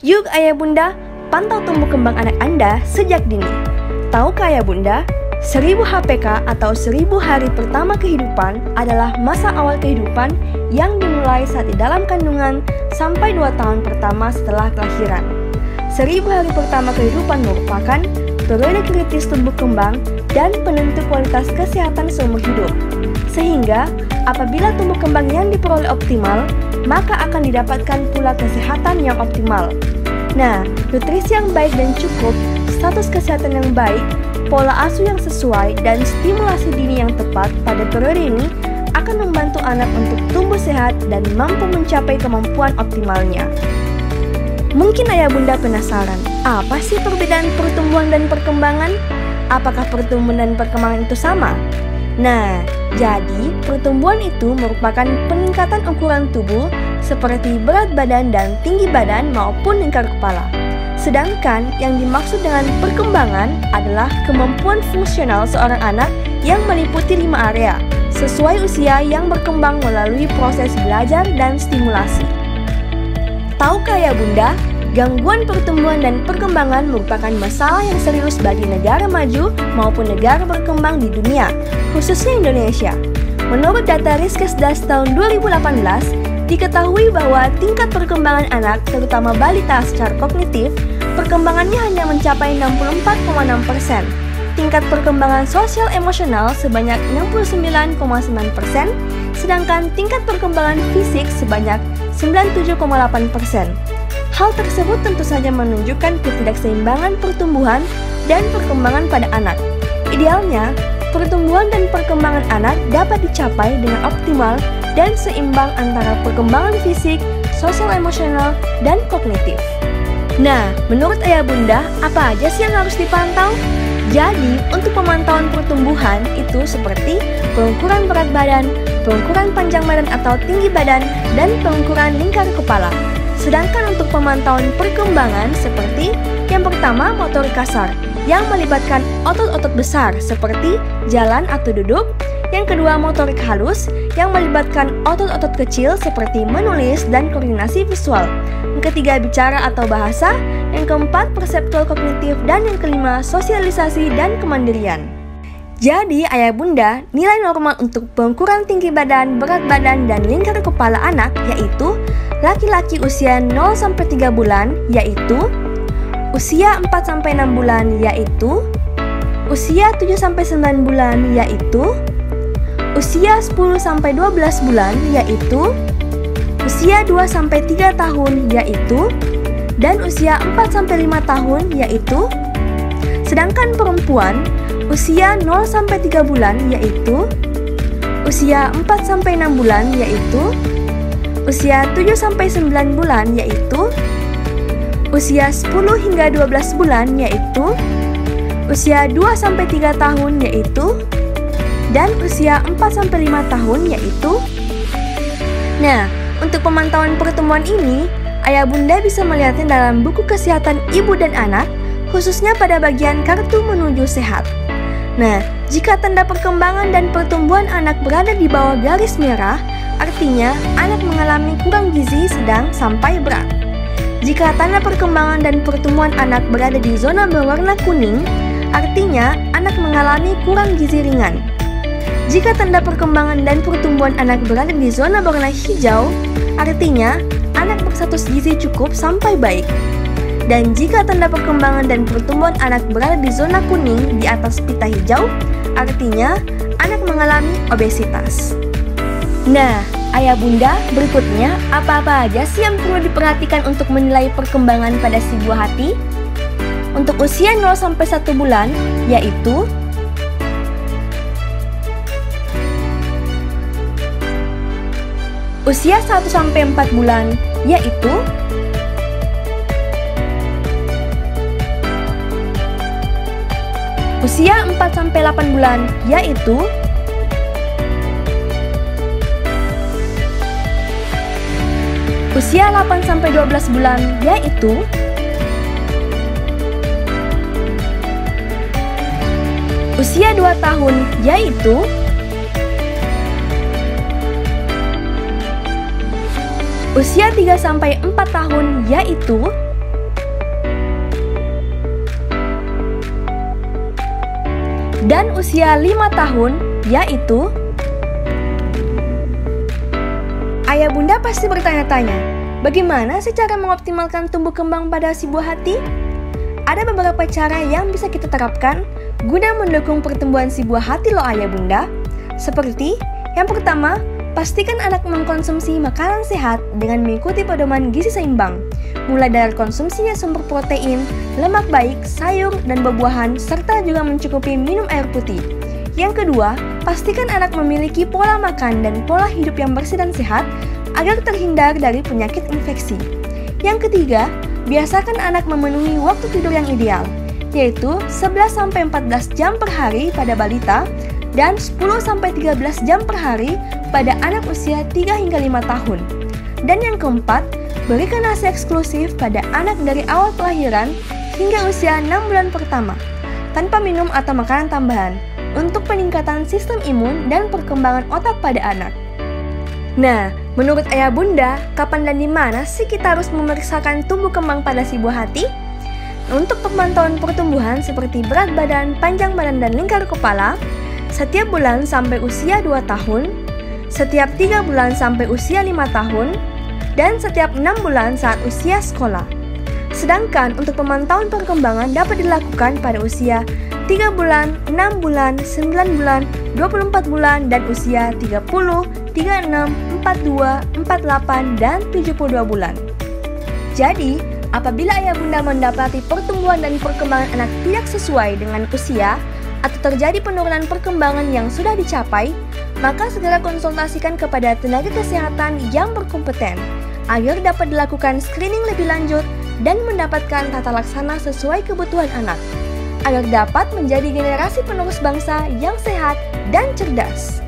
Yuk ayah bunda, pantau tumbuh kembang anak Anda sejak dini. Tahukah ayah bunda, 1000 HPK atau 1000 hari pertama kehidupan adalah masa awal kehidupan yang dimulai saat di dalam kandungan sampai 2 tahun pertama setelah kelahiran. 1000 hari pertama kehidupan merupakan periode kritis tumbuh kembang dan penentu kualitas kesehatan seumur hidup. Sehingga, apabila tumbuh kembang yang diperoleh optimal, maka akan didapatkan pula kesehatan yang optimal. Nah, nutrisi yang baik dan cukup, status kesehatan yang baik, pola asuh yang sesuai, dan stimulasi dini yang tepat pada periode ini akan membantu anak untuk tumbuh sehat dan mampu mencapai kemampuan optimalnya. Mungkin ayah bunda penasaran, apa sih perbedaan pertumbuhan dan perkembangan? Apakah pertumbuhan dan perkembangan itu sama? Nah, jadi pertumbuhan itu merupakan peningkatan ukuran tubuh seperti berat badan dan tinggi badan maupun lingkar kepala. Sedangkan yang dimaksud dengan perkembangan adalah kemampuan fungsional seorang anak yang meliputi 5 area, sesuai usia yang berkembang melalui proses belajar dan stimulasi. Tahukah ya bunda, gangguan pertumbuhan dan perkembangan merupakan masalah yang serius bagi negara maju maupun negara berkembang di dunia, khususnya Indonesia. Menurut data Riskesdas tahun 2018, diketahui bahwa tingkat perkembangan anak, terutama balita secara kognitif, perkembangannya hanya mencapai 64,6%. Tingkat perkembangan sosial emosional sebanyak 69,9%, sedangkan tingkat perkembangan fisik sebanyak 97,8%. Hal tersebut tentu saja menunjukkan ketidakseimbangan pertumbuhan dan perkembangan pada anak. Idealnya, pertumbuhan dan perkembangan anak dapat dicapai dengan optimal dan seimbang antara perkembangan fisik, sosial emosional, dan kognitif. Nah, menurut ayah bunda, apa aja sih yang harus dipantau? Jadi, untuk pemantauan pertumbuhan itu seperti pengukuran berat badan, pengukuran panjang badan atau tinggi badan, dan pengukuran lingkar kepala. Sedangkan untuk pemantauan perkembangan seperti yang pertama motorik kasar yang melibatkan otot-otot besar seperti jalan atau duduk. Yang kedua motorik halus yang melibatkan otot-otot kecil seperti menulis dan koordinasi visual. Yang ketiga bicara atau bahasa. Yang keempat perseptual kognitif. Dan yang kelima sosialisasi dan kemandirian. Jadi ayah bunda, nilai normal untuk pengukuran tinggi badan, berat badan, dan lingkar kepala anak yaitu laki-laki usia 0-3 bulan yaitu usia 4-6 bulan yaitu usia 7-9 bulan yaitu usia 10-12 bulan yaitu usia 2-3 tahun yaitu dan usia 4-5 tahun yaitu. Sedangkan perempuan usia 0-3 bulan yaitu usia 4-6 bulan yaitu usia 7-9 bulan yaitu usia 10-12 bulan yaitu usia 2-3 tahun yaitu dan usia 4-5 tahun yaitu. Nah, untuk pemantauan pertumbuhan ini, ayah bunda bisa melihatnya dalam buku kesehatan ibu dan anak, khususnya pada bagian kartu menuju sehat. Nah, jika tanda perkembangan dan pertumbuhan anak berada di bawah garis merah, artinya anak mengalami kurang gizi sedang sampai berat. Jika tanda perkembangan dan pertumbuhan anak berada di zona berwarna kuning, artinya anak mengalami kurang gizi ringan. Jika tanda perkembangan dan pertumbuhan anak berada di zona berwarna hijau, artinya anak berstatus gizi cukup sampai baik. Dan jika tanda perkembangan dan pertumbuhan anak berada di zona kuning di atas pita hijau, artinya anak mengalami obesitas. Nah, ayah bunda, berikutnya apa-apa aja sih yang perlu diperhatikan untuk menilai perkembangan pada si buah hati? Untuk usia 0-1 bulan, yaitu usia 1-4 bulan, yaitu usia 4-8 bulan, yaitu usia 8-12 bulan, yaitu usia 2 tahun, yaitu usia 3-4 tahun, yaitu dan usia 5 tahun, yaitu ayah bunda pasti bertanya-tanya, bagaimana sih cara mengoptimalkan tumbuh kembang pada si buah hati? Ada beberapa cara yang bisa kita terapkan guna mendukung pertumbuhan si buah hati loh ayah bunda. Seperti yang pertama, pastikan anak mengkonsumsi makanan sehat dengan mengikuti pedoman gizi seimbang, mulai dari konsumsinya sumber protein, lemak baik, sayur, dan buah-buahan, serta juga mencukupi minum air putih. Yang kedua, pastikan anak memiliki pola makan dan pola hidup yang bersih dan sehat agar terhindar dari penyakit infeksi. Yang ketiga, biasakan anak memenuhi waktu tidur yang ideal, yaitu 11-14 jam per hari pada balita dan 10-13 jam per hari pada anak usia 3 hingga 5 tahun. Dan yang keempat, berikan ASI eksklusif pada anak dari awal kelahiran hingga usia 6 bulan pertama, tanpa minum atau makanan tambahan, untuk peningkatan sistem imun dan perkembangan otak pada anak. Nah, menurut ayah bunda, kapan dan di mana sih kita harus memeriksakan tumbuh kembang pada si buah hati? Untuk pemantauan pertumbuhan seperti berat badan, panjang badan, dan lingkar kepala, setiap bulan sampai usia 2 tahun, setiap 3 bulan sampai usia 5 tahun, dan setiap 6 bulan saat usia sekolah. Sedangkan untuk pemantauan perkembangan dapat dilakukan pada usia 3 bulan, 6 bulan, 9 bulan, 24 bulan, dan usia 30, 36, 42, 48, dan 72 bulan. Jadi, apabila ayah bunda mendapati pertumbuhan dan perkembangan anak tidak sesuai dengan usia atau terjadi penurunan perkembangan yang sudah dicapai, maka segera konsultasikan kepada tenaga kesehatan yang berkompeten agar dapat dilakukan screening lebih lanjut dan mendapatkan tata laksana sesuai kebutuhan anak, agar dapat menjadi generasi penerus bangsa yang sehat dan cerdas.